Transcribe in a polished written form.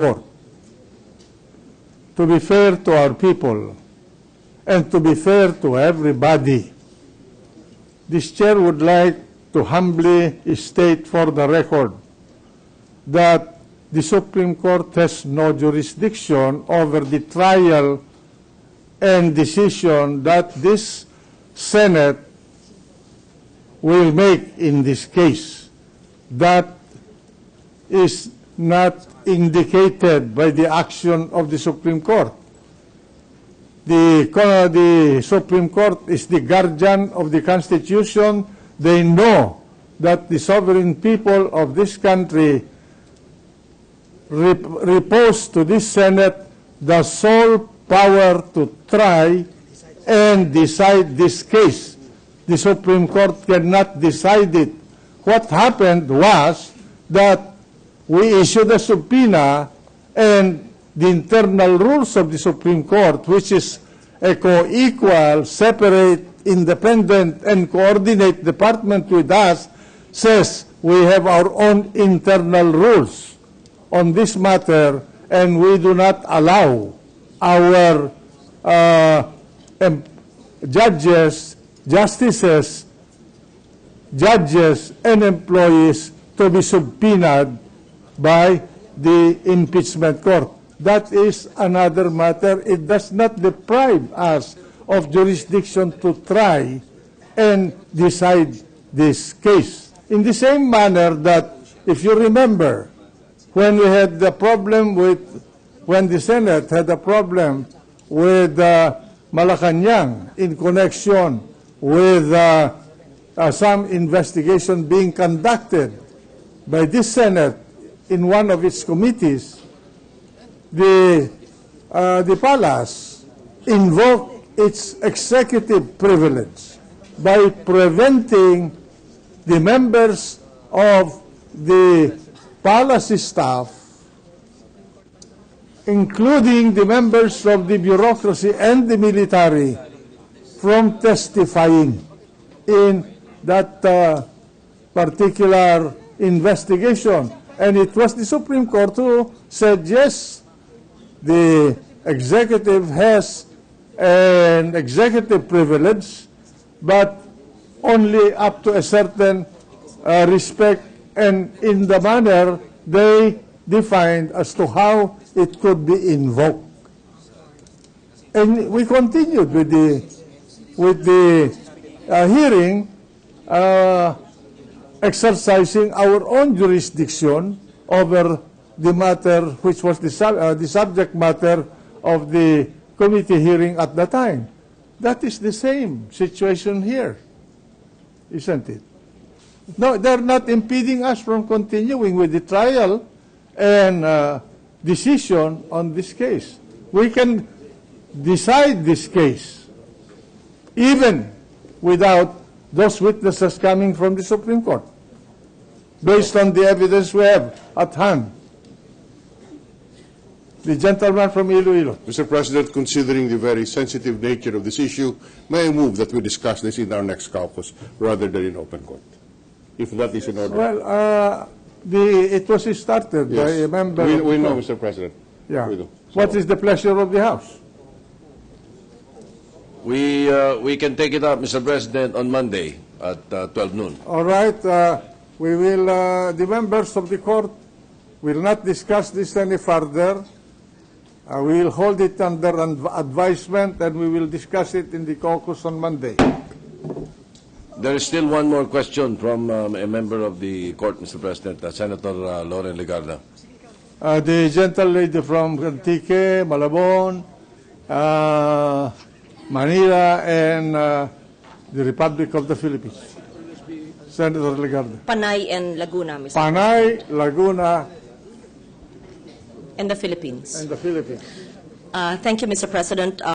Court. To be fair to our people and to be fair to everybody, this chair would like to humbly state for the record that the Supreme Court has no jurisdiction over the trial and decision that this Senate will make in this case. That is not indicated by the action of the Supreme Court. The Supreme Court is the guardian of the Constitution. They know that the sovereign people of this country repose to this Senate the sole power to try and decide this case. The Supreme Court cannot decide it. What happened was that we issued a subpoena, and the internal rules of the Supreme Court, which is a co-equal, separate, independent, and coordinate department with us, says we have our own internal rules on this matter, and we do not allow our justices, judges, and employees to be subpoenaed by the impeachment court. That is another matter. It does not deprive us of jurisdiction to try and decide this case. In the same manner that, if you remember, when we had the problem with, when the Senate had a problem with Malacanang in connection with some investigation being conducted by this Senate in one of its committees, the palace invoked its executive privilege by preventing the members of the palace staff, including the members of the bureaucracy and the military, from testifying in that particular investigation. And it was the Supreme Court who said, yes, the executive has an executive privilege, but only up to a certain respect and in the manner they defined as to how it could be invoked. And we continued with the hearing, exercising our own jurisdiction over the matter which was the subject matter of the committee hearing at the time. That is the same situation here, isn't it? No, they're not impeding us from continuing with the trial and decision on this case. We can decide this case even without those witnesses coming from the Supreme Court, based on the evidence we have at hand. The gentleman from Iloilo. Mr. President, considering the very sensitive nature of this issue, may I move that we discuss this in our next caucus rather than in open court, if that is in order? Well, it was started by a member. We know, Mr. President. Yeah. We do. What is the pleasure of the House? We can take it up, Mr. President, on Monday at 12 noon. All right. We will, the members of the court will not discuss this any further. We will hold it under advisement, and we will discuss it in the caucus on Monday. There is still one more question from a member of the court, Mr. President, Senator Loren Legarda. The gentle lady from Antique, Malabon, Manila, and the Republic of the Philippines. Senator Legarda. Panay and Laguna, Mr. Panay, Laguna, and the Philippines. and the Philippines. Thank you, Mr. President.